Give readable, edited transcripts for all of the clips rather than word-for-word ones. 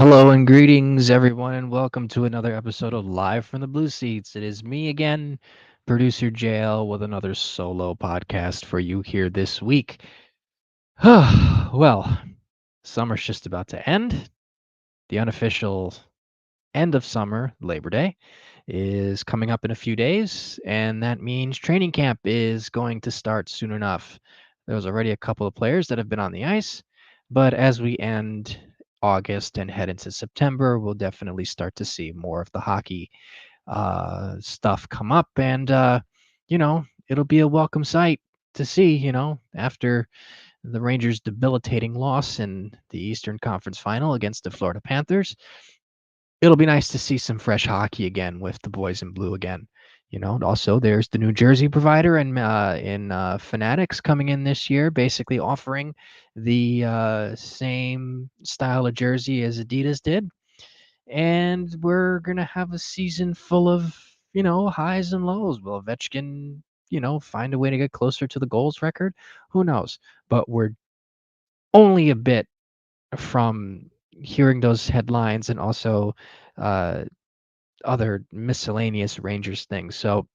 Hello and greetings, everyone, and welcome to another episode of Live from the Blue Seats. It is me again, producer JL, with another solo podcast for you here this week. Well, summer's just about to end. The unofficial end of summer, Labor Day, is coming up in a few days, and that means training camp is going to start soon enough. There's already a couple of players that have been on the ice, but as we end August and head into September, we'll definitely start to see more of the hockey stuff come up, and it'll be a welcome sight to see. After the Rangers' debilitating loss in the Eastern Conference Final against the Florida Panthers, it'll be nice to see some fresh hockey again with the boys in blue again. And also there's the New Jersey provider and in Fanatics coming in this year, basically offering the same style of jersey as Adidas did, and we're gonna have a season full of highs and lows. Will Ovechkin find a way to get closer to the goals record? Who knows? But we're only a bit from hearing those headlines and also uh, other miscellaneous Rangers things. So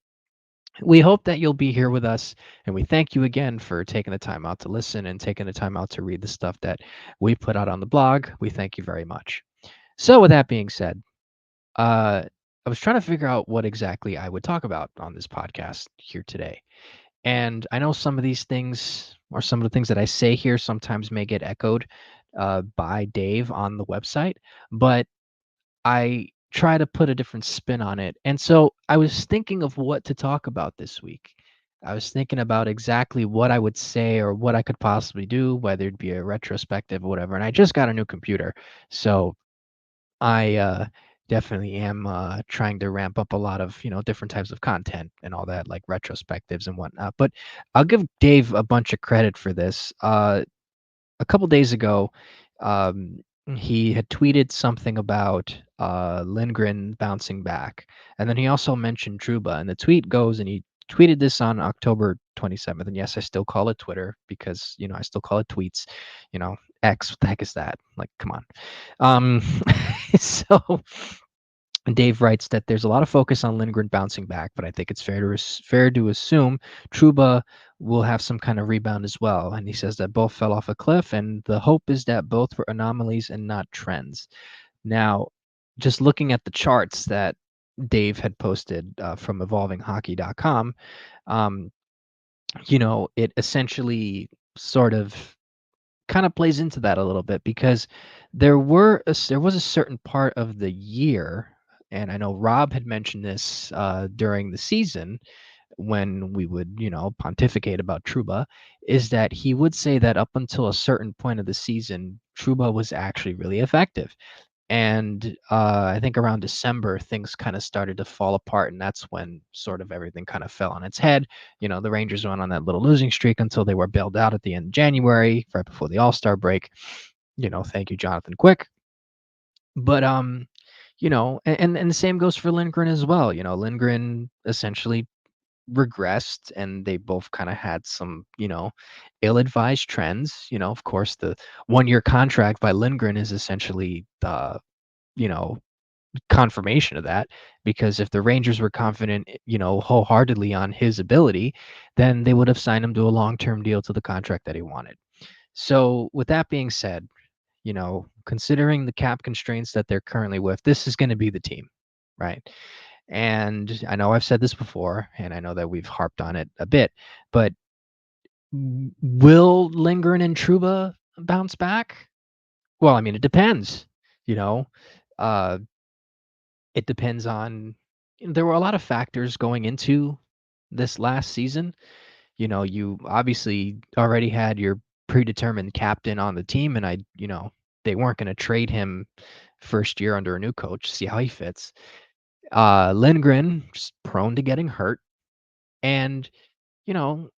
we hope that you'll be here with us, and we thank you again for taking the time out to listen and taking the time out to read the stuff that we put out on the blog. We thank you very much. So, with that being said, I was trying to figure out what exactly I would talk about on this podcast here today. And I know some of these things, or some of the things that I say here, sometimes may get echoed by Dave on the website, but I try to put a different spin on it. And so I was thinking of what to talk about this week. I was thinking about exactly what I would say or what I could possibly do, whether it be a retrospective or whatever. And I just got a new computer. So I definitely am trying to ramp up a lot of, different types of content and all that, like retrospectives and whatnot. But I'll give Dave a bunch of credit for this. A couple days ago, um, he had tweeted something about Lindgren bouncing back, and then he also mentioned Trouba. And the tweet goes, and he tweeted this on October 27th. And yes, I still call it Twitter because I still call it tweets. X. What the heck is that? Like, come on. Um, so Dave writes that there's a lot of focus on Lindgren bouncing back, but I think it's fair to assume Trouba will have some kind of rebound as well. And he says that both fell off a cliff, and the hope is that both were anomalies and not trends. Now, just looking at the charts that Dave had posted from evolvinghockey.com, um, it essentially sort of kind of plays into that a little bit because there was a certain part of the year, and I know Rob had mentioned this during the season when we would pontificate about Trouba, is that he would say that up until a certain point of the season, Trouba was actually really effective. And I think around December, things kind of started to fall apart, and that's when sort of everything kind of fell on its head. The Rangers went on that little losing streak until they were bailed out at the end of January, right before the All-Star break. Thank you, Jonathan Quick. But and the same goes for Lindgren as well. Lindgren essentially regressed, and they both kind of had some ill-advised trends. Of course, the one-year contract by Lindgren is essentially you know confirmation of that, because if the Rangers were confident, wholeheartedly on his ability, then they would have signed him to a long-term deal to the contract that he wanted. So with that being said, considering the cap constraints that they're currently with, this is going to be the team, right? And I know I've said this before, and I know that we've harped on it a bit, but will Lindgren and Trouba bounce back? Well, I mean, it depends. You know, uh, it depends on. There were a lot of factors going into this last season, You obviously already had your predetermined captain on the team, and they weren't going to trade him first year under a new coach, see how he fits. Lindgren, just prone to getting hurt. And, you know,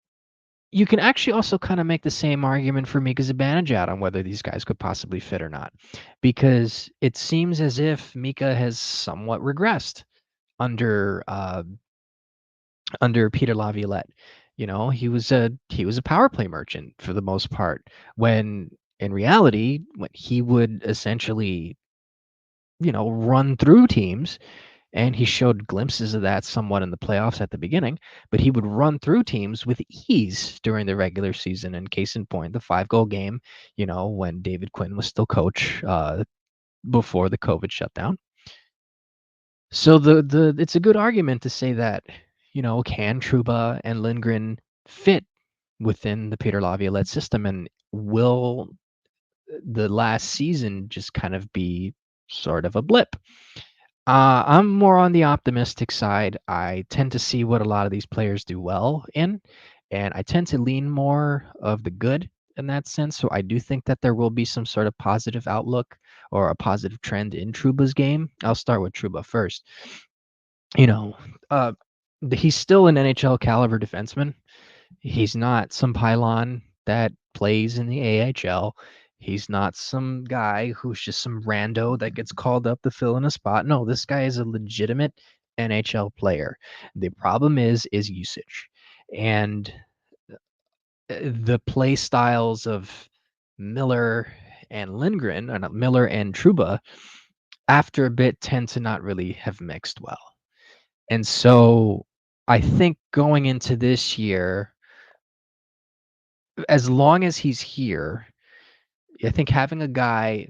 you can actually also kind of make the same argument for Mika Zibanejad on whether these guys could possibly fit or not, because it seems as if Mika has somewhat regressed under under Peter Laviolette. He was a power play merchant for the most part, when in reality, when he would essentially, run through teams, and he showed glimpses of that somewhat in the playoffs at the beginning, but he would run through teams with ease during the regular season. And case in point, the 5-goal game, when David Quinn was still coach, before the COVID shutdown. So the it's a good argument to say that, can Trouba and Lindgren fit within the Peter Laviolette system, and will the last season just kind of be sort of a blip? I'm more on the optimistic side. I tend to see what a lot of these players do well in, and I tend to lean more of the good in that sense. So I do think that there will be some sort of positive outlook or a positive trend in Truba's game. I'll start with Trouba first. You know, uh, he's still an NHL caliber defenseman. He's not some pylon that plays in the AHL. He's not some guy who's just some rando that gets called up to fill in a spot. No, this guy is a legitimate NHL player. The problem is usage. And the play styles of Miller and Lindgren, or not Miller and Trouba, after a bit tend to not really have mixed well. And so I think going into this year, as long as he's here, I think having a guy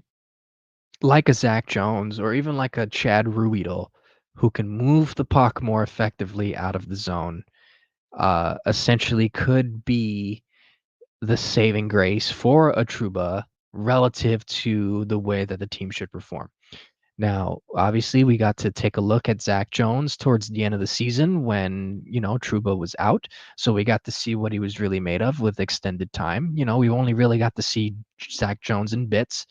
like a Zach Jones or even like a Chad Ruedel who can move the puck more effectively out of the zone, essentially could be the saving grace for a Trouba relative to the way that the team should perform. Now, obviously, we got to take a look at Zach Jones towards the end of the season when, Trouba was out. So we got to see what he was really made of with extended time. We only really got to see Zach Jones in bits,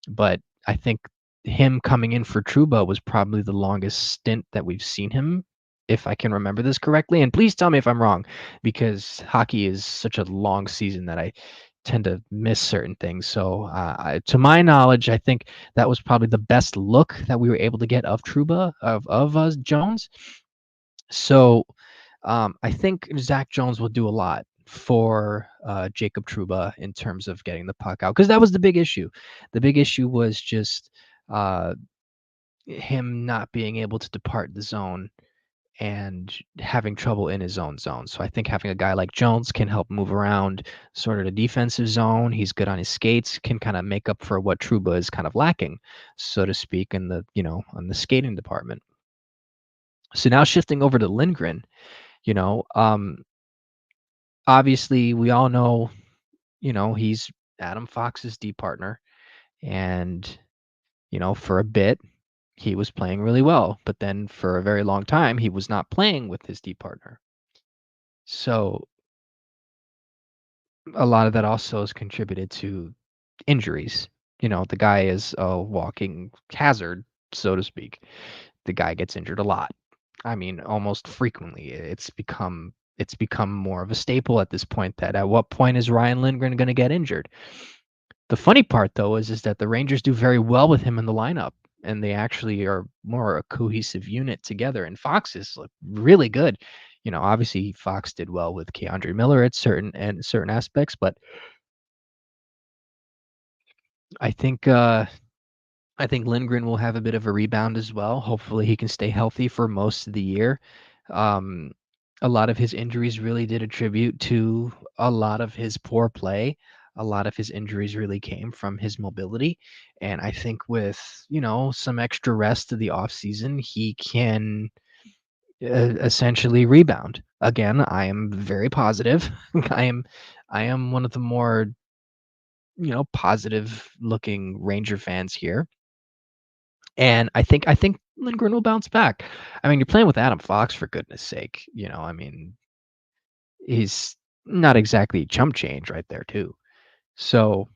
but I think him coming in for Trouba was probably the longest stint that we've seen him, if I can remember this correctly. And please tell me if I'm wrong, because hockey is such a long season that I tend to miss certain things. So, to my knowledge, I think that was probably the best look that we were able to get of Trouba of Jones. So, I think Zach Jones will do a lot for Jacob Trouba in terms of getting the puck out, because that was the big issue. The big issue was just uh, him not being able to depart the zone and having trouble in his own zone. So I think having a guy like Jones can help move around sort of the defensive zone. He's good on his skates, can kind of make up for what Trouba is kind of lacking, so to speak, in on the skating department. So now shifting over to Lindgren, you know, um, obviously we all know, he's Adam Fox's D partner, and for a bit he was playing really well, but then for a very long time he was not playing with his D partner. So a lot of that also has contributed to injuries. The guy is a walking hazard, so to speak. The guy gets injured a lot. I mean, almost frequently. It's become more of a staple at this point, that at what point is Ryan Lindgren going to get injured? The funny part though is that the Rangers do very well with him in the lineup, and they actually are more a cohesive unit together. And Fox is like really good. Obviously Fox did well with Keandre Miller at certain aspects, but I think I think Lindgren will have a bit of a rebound as well. Hopefully, he can stay healthy for most of the year. Um, a lot of his injuries really did attribute to a lot of his poor play. A lot of his injuries really came from his mobility. And I think with, some extra rest of the offseason, he can essentially rebound. Again, I am very positive. I am I am one of the more, positive looking Ranger fans here. And I think Lindgren will bounce back. I mean, you're playing with Adam Fox, for goodness sake. I mean, he's not exactly chump change right there too. So,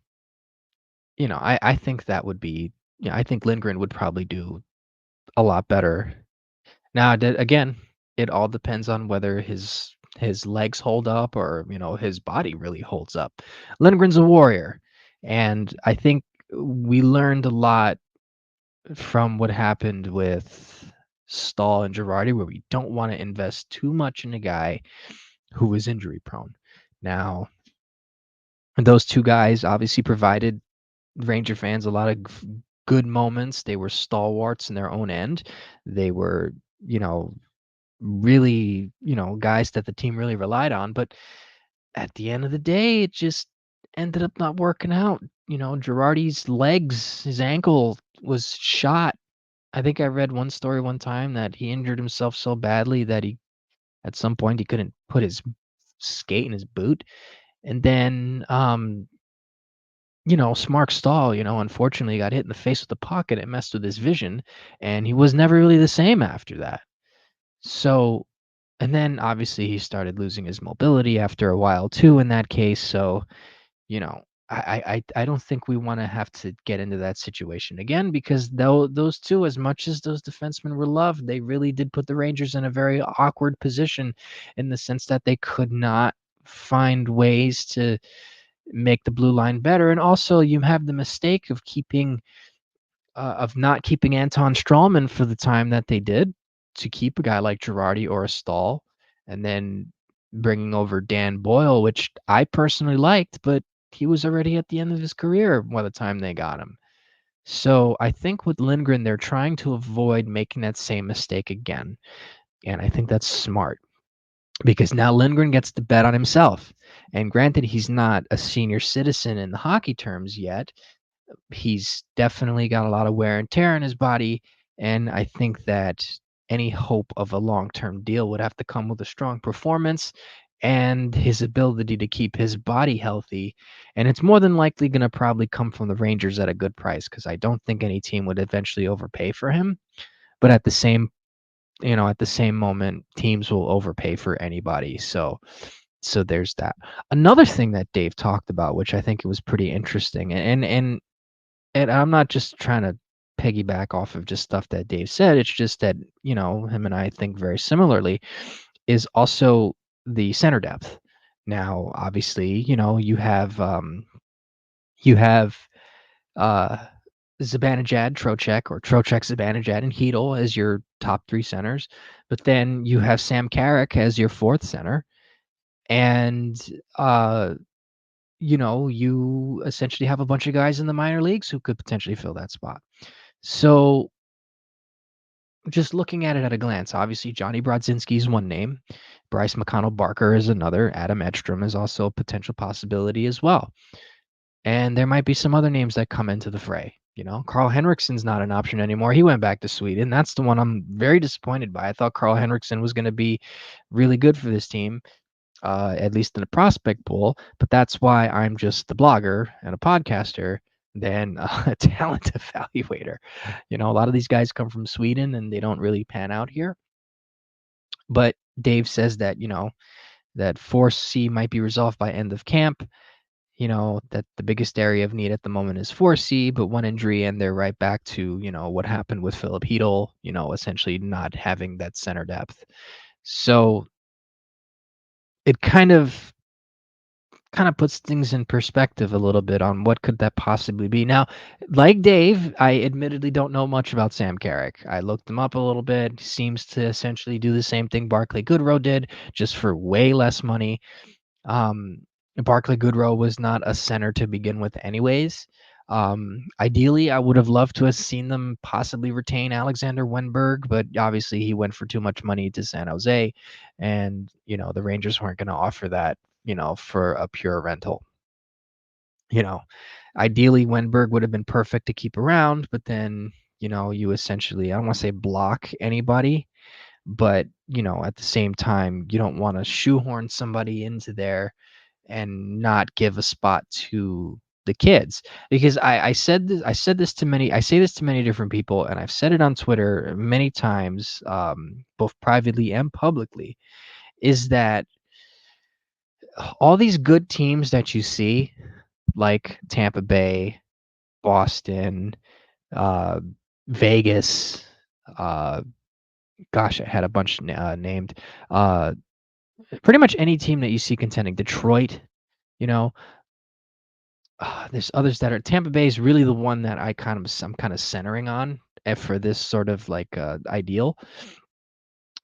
I think that would be I think Lindgren would probably do a lot better. Now, again, it all depends on whether his legs hold up or, his body really holds up. Lindgren's a warrior, and I think we learned a lot from what happened with Stahl and Girardi, where we don't want to invest too much in a guy who was injury prone. Now, those two guys obviously provided Ranger fans a lot of good moments. They were stalwarts in their own end. They were, you know, really, guys that the team really relied on. But at the end of the day, it just ended up not working out. Girardi's legs, his ankle was shot. I think I read one story one time that he injured himself so badly that at some point, he couldn't put his skate in his boot. And then, Smart Stahl, unfortunately got hit in the face with the puck and it messed with his vision. And he was never really the same after that. So, and then obviously he started losing his mobility after a while too in that case. So, you know, I don't think we want to have to get into that situation again because though those two, as much as those defensemen were loved, they really did put the Rangers in a very awkward position in the sense that they could not find ways to make the blue line better. And also you have the mistake of not keeping Anton Strawman for the time that they did to keep a guy like Girardi or a Stahl, and then bringing over Dan Boyle, which I personally liked, but he was already at the end of his career by the time they got him. So I think with Lindgren, they're trying to avoid making that same mistake again. And I think that's smart because now Lindgren gets to bet on himself. And granted, he's not a senior citizen in the hockey terms yet, he's definitely got a lot of wear and tear in his body, and I think that any hope of a long-term deal would have to come with a strong performance and his ability to keep his body healthy. And it's more than likely going to probably come from the Rangers at a good price because I don't think any team would eventually overpay for him. But at the same moment, teams will overpay for anybody. So there's that. Another thing that Dave talked about, which I think it was pretty interesting, and I'm not just trying to piggyback off of just stuff that Dave said. It's just that, him and I think very similarly, is also the center depth. Now, obviously, you have uh Zibanejad, Trocheck, or Trocheck, Zibanejad, and Hedel as your top three centers. But then you have Sam Carrick as your fourth center. And you essentially have a bunch of guys in the minor leagues who could potentially fill that spot. So just looking at it at a glance, obviously Johnny Brodzinski is one name. Bryce McConnell Barker is another. Adam Edstrom is also a potential possibility as well. And there might be some other names that come into the fray. Carl Henriksen's not an option anymore. He went back to Sweden. That's the one I'm very disappointed by. I thought Carl Henriksen was going to be really good for this team, at least in the prospect pool. But that's why I'm just the blogger and a podcaster than a talent evaluator. A lot of these guys come from Sweden and they don't really pan out here. But Dave says that, that Force C might be resolved by end of camp. That the biggest area of need at the moment is 4C, but one injury and they're right back to, what happened with Philip Hedel, essentially not having that center depth. So it kind of puts things in perspective a little bit on what could that possibly be. Now, like Dave, I admittedly don't know much about Sam Carrick. I looked him up a little bit. He seems to essentially do the same thing Barclay Goodrow did, just for way less money. Um, Barclay Goodrow was not a center to begin with anyways. Ideally, I would have loved to have seen them possibly retain Alexander Wenberg, but obviously he went for too much money to San Jose, and the Rangers weren't going to offer that, for a pure rental. You know, Ideally Wenberg would have been perfect to keep around, but then you essentially, I don't want to say block anybody, but at the same time you don't want to shoehorn somebody into there and not give a spot to the kids because I say this to many different people, and I've said it on Twitter many times, both privately and publicly, is that all these good teams that you see, like Tampa Bay, Boston, uh, Vegas, uh, gosh, I had a bunch named. Uh, Pretty much any team that you see contending. Detroit, you know, there's others that are. Tampa Bay is really the one that I'm kind of centering on for this sort of like ideal.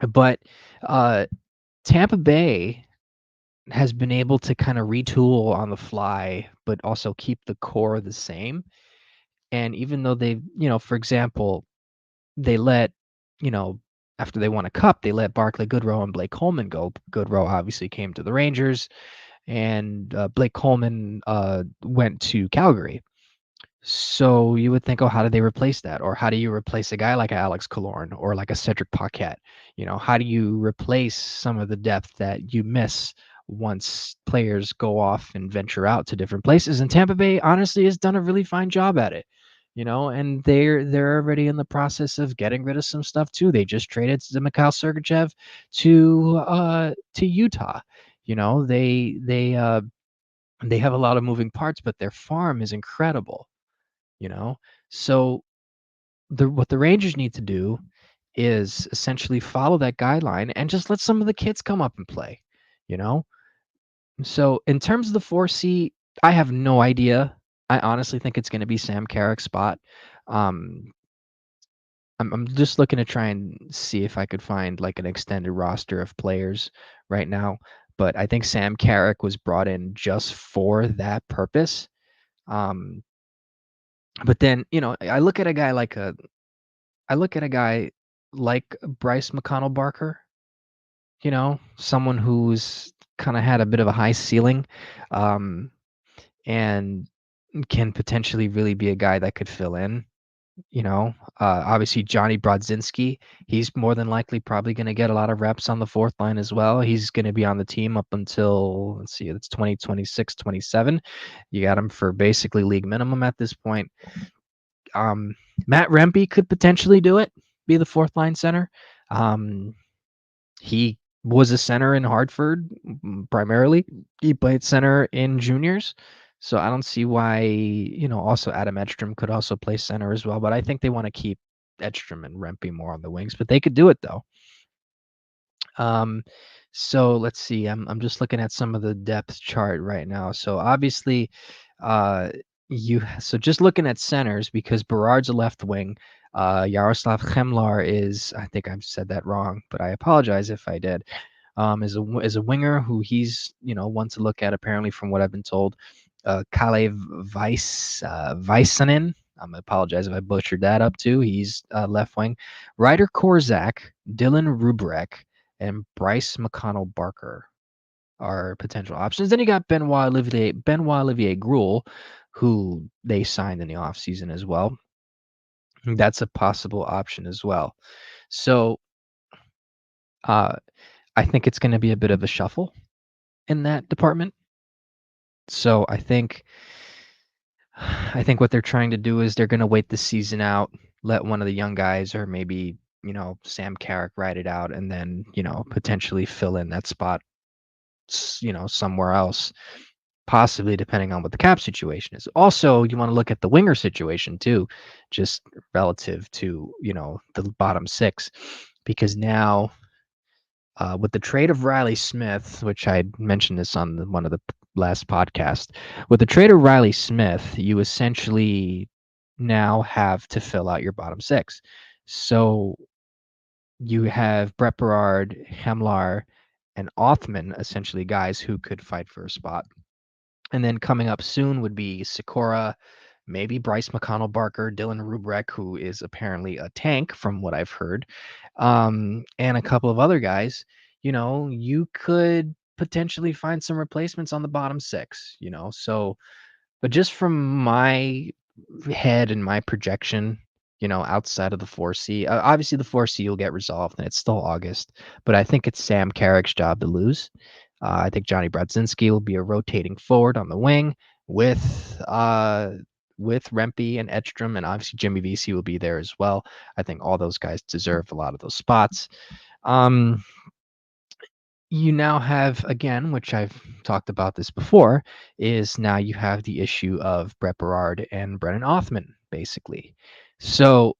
But uh, Tampa Bay has been able to kind of retool on the fly, but also keep the core the same. And even though they, for example, they let, you know, after they won a cup, they let Barclay Goodrow and Blake Coleman go. Goodrow obviously came to the Rangers, and Blake Coleman went to Calgary. So you would think, oh, how do they replace that? Or how do you replace a guy like Alex Killorn or like a Cedric Paquette? How do you replace some of the depth that you miss once players go off and venture out to different places? And Tampa Bay honestly has done a really fine job at it. And they're already in the process of getting rid of some stuff too. They just traded Mikhail Sergachev to Utah. They have a lot of moving parts, but their farm is incredible. you know so what the Rangers need to do is essentially follow that guideline and just let some of the kids come up and play. you know so in terms of the 4C, I have no idea. I honestly think it's going to be Sam Carrick's spot. um I'm just looking to try and see if I could find like an extended roster of players right now, but I think Sam Carrick was brought in just for that purpose. um but then I look at a guy like Bryce McConnell Barker, someone who's kind of had a bit of a high ceiling, um, and can potentially really be a guy that could fill in. Obviously Johnny Brodzinski, he's more than likely probably going to get a lot of reps on the fourth line as well. He's going to be on the team up until, let's see, it's 2026, 27. You got him for basically league minimum at this point. Matt Rempe could potentially do it, be the fourth line center. He was a center in Hartford primarily. He played center in juniors. So I don't see why, also Adam Edstrom could also play center as well. But I think they want to keep Edstrom and Rempe more on the wings. But they could do it though. Um, so let's see. I'm just looking at some of the depth chart right now. So obviously, uh, just looking at centers, because Berard's a left wing. Yaroslav Chemlar is, I think I've said that wrong, but I apologize if I did. Is a winger who he's one to look at, apparently, from what I've been told. Kale Vaisanen. I apologize if I butchered that up too. He's left wing. Ryder Korzak, Dylan Rubrek, and Bryce McConnell Barker are potential options. Then you got Benoit Olivier Gruel, who they signed in the offseason as well. That's a possible option as well. So uh, I think it's going to be a bit of a shuffle in that department. So I think what they're trying to do is they're going to wait the season out, let one of the young guys, or maybe Sam Carrick, ride it out, and then potentially fill in that spot somewhere else, possibly, depending on what the cap situation is. Also, you want to look at the winger situation too, just relative to the bottom six, because now with the trade of Riley Smith, which I mentioned this on one of the last podcasts, with the trade of Riley Smith, you essentially now have to fill out your bottom six. So you have Brett Berard, Hemlar, and Othman, essentially guys who could fight for a spot. And then coming up soon would be Sikora, maybe Bryce McConnell Barker, Dylan Rubrek, who is apparently a tank from what I've heard, and a couple of other guys. You could potentially find some replacements on the bottom six. But just from my head and my projection, outside of the 4C, obviously the 4C will get resolved and it's still August, but I think it's Sam Carrick's job to lose. I think Johnny Brodzinski will be a rotating forward on the wing with Rempe and Edstrom, and obviously Jimmy Vesey will be there as well. I think all those guys deserve a lot of those spots. You now have, again, which I've talked about this before, is now you have the issue of Brett Berard and Brennan Othman, basically. So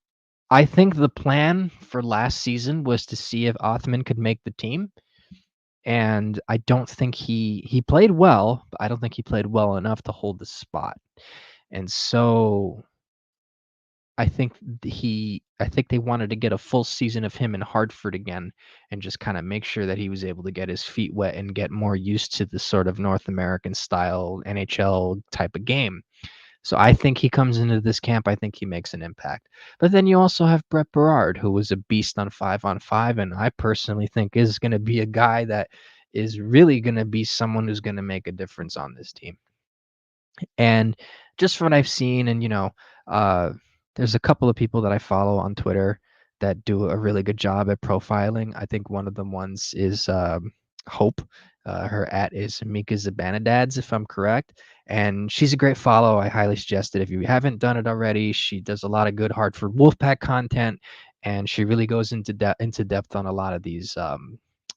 I think the plan for last season was to see if Othman could make the team, and I don't think he played well, but I don't think he played well enough to hold the spot. And so I think they wanted to get a full season of him in Hartford again and just kind of make sure that he was able to get his feet wet and get more used to the sort of North American style NHL type of game. So I think he comes into this camp. I think he makes an impact. But then you also have Brett Berard, who was a beast on 5, and I personally think is going to be a guy that is really going to be someone who's going to make a difference on this team. And just from what I've seen, and uh, there's a couple of people that I follow on Twitter that do a really good job at profiling. I think one of the ones is Hope. Her at is Mika Zibanadads, if I'm correct. And she's a great follow. I highly suggest it if you haven't done it already. She does a lot of good Hartford Wolfpack content, and she really goes into depth on a lot of these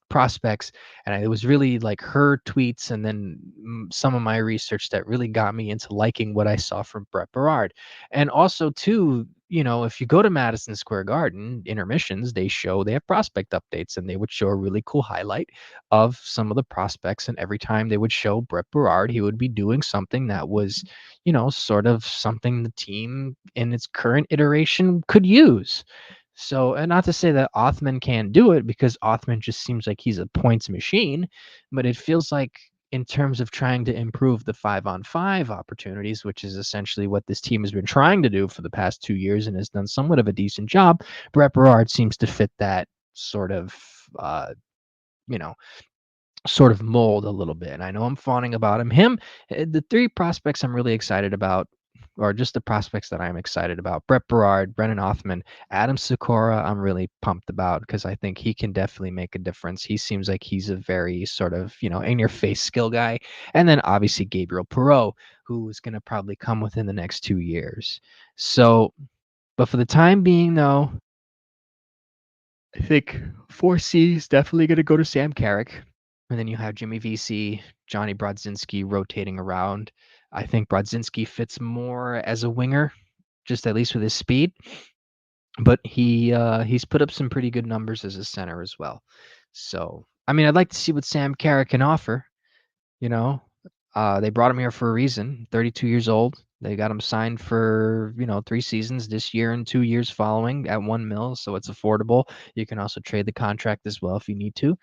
prospects. And it was really like her tweets and then some of my research that really got me into liking what I saw from Brett Berard. And also too, if you go to Madison Square Garden intermissions, they have prospect updates, and they would show a really cool highlight of some of the prospects, and every time they would show Brett Berard, he would be doing something that was sort of something the team in its current iteration could use. So, and not to say that Othman can't do it, because Othman just seems like he's a points machine, but it feels like in terms of trying to improve the 5-on-5 opportunities, which is essentially what this team has been trying to do for the past 2 years and has done somewhat of a decent job, Brett Berard seems to fit that sort of, uh, you know, sort of mold a little bit. And I know I'm fawning about him. The three prospects I'm really excited about, or just the prospects that I'm excited about: Brett Berard, Brennan Othman, Adam Sikora. I'm really pumped about because I think he can definitely make a difference. He seems like he's a very sort of, in your face skill guy. And then obviously Gabriel Perreault, who is going to probably come within the next 2 years. So, but for the time being, though, I think 4C is definitely going to go to Sam Carrick. And then you have Jimmy VC, Johnny Brodzinski rotating around. I think Brodzinski fits more as a winger, just at least with his speed. But he's put up some pretty good numbers as a center as well. So I mean, I'd like to see what Sam Carrick can offer. You know, they brought him here for a reason. 32 years old. They got him signed for 3 seasons this year and 2 years following at 1 mil, so it's affordable. You can also trade the contract as well if you need to.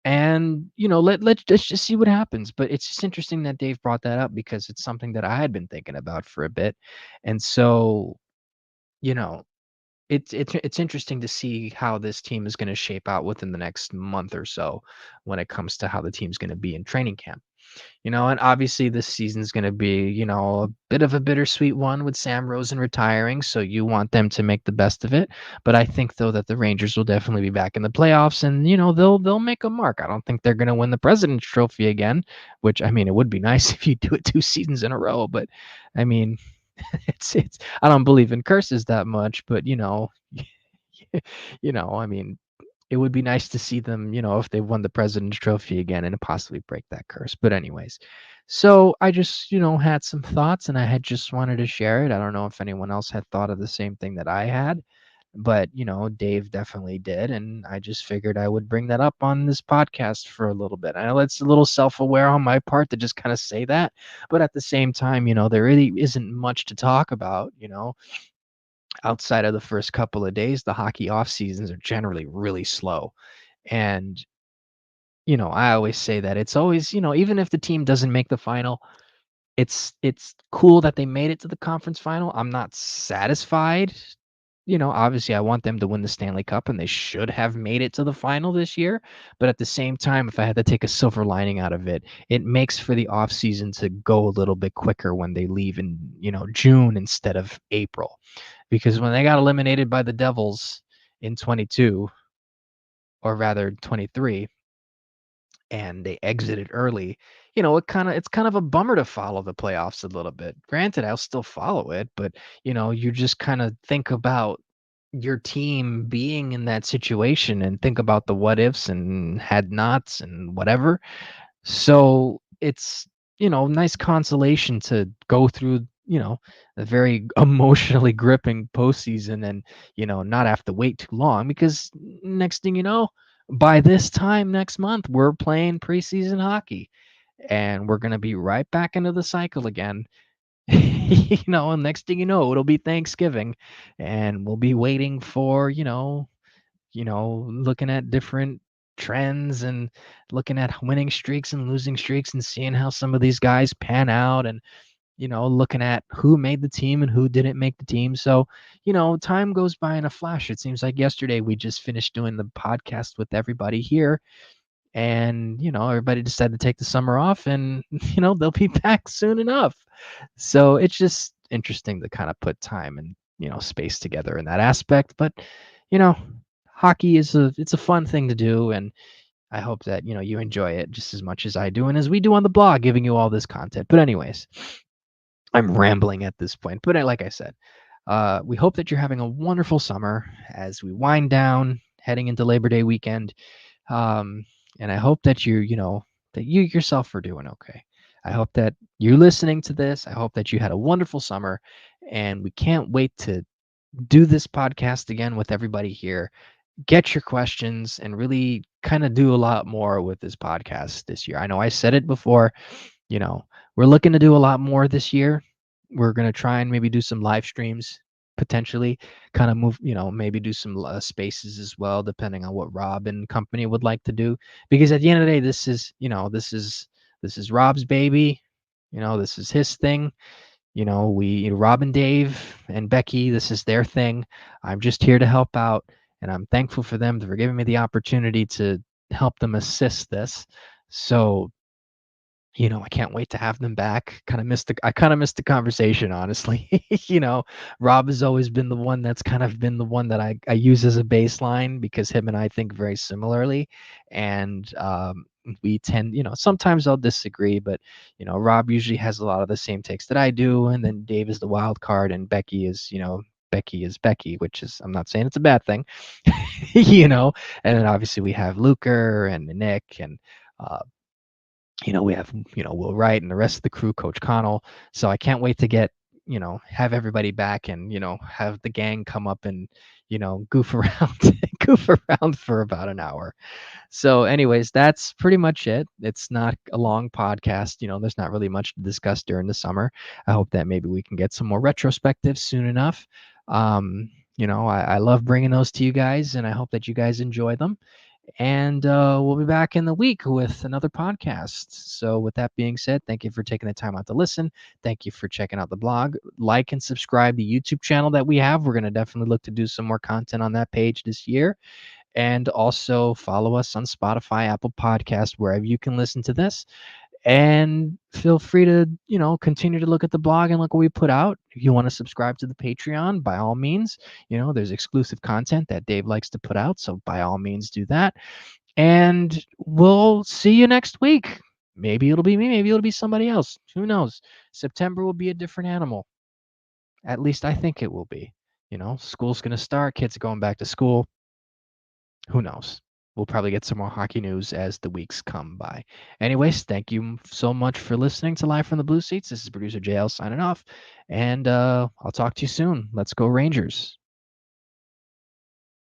And let's just see what happens. But it's just interesting that Dave brought that up because it's something that I had been thinking about for a bit. And so, you know, it's interesting to see how this team is going to shape out within the next month or so when it comes to how the team's going to be in training camp. And obviously this season's going to be, a bit of a bittersweet one with Sam Rosen retiring. So you want them to make the best of it. But I think though that the Rangers will definitely be back in the playoffs, and they'll make a mark. I don't think they're going to win the President's Trophy again, which I mean it would be nice if you do it 2 seasons in a row. But I mean, it's I don't believe in curses that much, but I mean, it would be nice to see them, if they won the President's Trophy again and possibly break that curse. But anyways, so I just, had some thoughts, and I had just wanted to share it. I don't know if anyone else had thought of the same thing that I had, but Dave definitely did, and I just figured I would bring that up on this podcast for a little bit. I know it's a little self-aware on my part to just kind of say that, but at the same time, there really isn't much to talk about, outside of the first couple of days. The hockey off seasons are generally really slow. And, I always say that it's always, even if the team doesn't make the final, it's cool that they made it to the conference final. I'm not satisfied. Obviously I want them to win the Stanley Cup, and they should have made it to the final this year. But at the same time, if I had to take a silver lining out of it, it makes for the off season to go a little bit quicker when they leave in, June instead of April. Because when they got eliminated by the Devils in 22, or rather 23, and they exited early, it's kind of a bummer to follow the playoffs a little bit. Granted, I'll still follow it, but you just kind of think about your team being in that situation and think about the what ifs and had nots and whatever. So it's, nice consolation to go through, a very emotionally gripping postseason and, not have to wait too long because next thing you know, by this time next month, we're playing preseason hockey and we're going to be right back into the cycle again. And next thing you know, it'll be Thanksgiving and we'll be waiting for, looking at different trends and looking at winning streaks and losing streaks and seeing how some of these guys pan out and, looking at who made the team and who didn't make the team. So, time goes by in a flash. It seems like yesterday we just finished doing the podcast with everybody here and, everybody decided to take the summer off and, they'll be back soon enough. So it's just interesting to kind of put time and, space together in that aspect. But, you know, hockey is it's a fun thing to do. And I hope that, you enjoy it just as much as I do and as we do on the blog, giving you all this content. But anyways, I'm rambling at this point. But like I said, we hope that you're having a wonderful summer as we wind down, heading into Labor Day weekend. Um, and I hope that that you yourself are doing okay. I hope that you're listening to this. I hope that you had a wonderful summer, and we can't wait to do this podcast again with everybody here. Get your questions and really kind of do a lot more with this podcast this year. I know I said it before, you know, we're looking to do a lot more this year. We're going to try and maybe do some live streams potentially, kind of move, maybe do some spaces as well, depending on what Rob and company would like to do. Because at the end of the day, this is Rob's baby. This is his thing. Rob and Dave and Becky, this is their thing. I'm just here to help out, and I'm thankful for them for giving me the opportunity to help them assist this. So I can't wait to have them back. I kind of missed the conversation, honestly. Rob has always been the one that's kind of been the one that I use as a baseline because him and I think very similarly. And we tend, sometimes I'll disagree, but Rob usually has a lot of the same takes that I do. And then Dave is the wild card and Becky is Becky, which is, I'm not saying it's a bad thing, and then obviously we have Luker and Nick and uh, we have, Will Wright and the rest of the crew, Coach Connell. So I can't wait to get, have everybody back and, have the gang come up and, goof around, goof around for about an hour. So, anyways, that's pretty much it. It's not a long podcast. There's not really much to discuss during the summer. I hope that maybe we can get some more retrospectives soon enough. I love bringing those to you guys, and I hope that you guys enjoy them. And we'll be back in the week with another podcast. So, with that being said, thank you for taking the time out to listen. Thank you for checking out the blog. Like and subscribe the YouTube channel that we have. We're going to definitely look to do some more content on that page this year. And also follow us on Spotify, Apple Podcast, wherever you can listen to this. And feel free to, continue to look at the blog and look what we put out. If you want to subscribe to the Patreon, by all means, there's exclusive content that Dave likes to put out. So by all means, do that. And we'll see you next week. Maybe it'll be me. Maybe it'll be somebody else. Who knows? September will be a different animal. At least I think it will be. School's going to start. Kids are going back to school. Who knows? We'll probably get some more hockey news as the weeks come by. Anyways, thank you so much for listening to Live from the Blue Seats. This is producer JL signing off, and I'll talk to you soon. Let's go Rangers.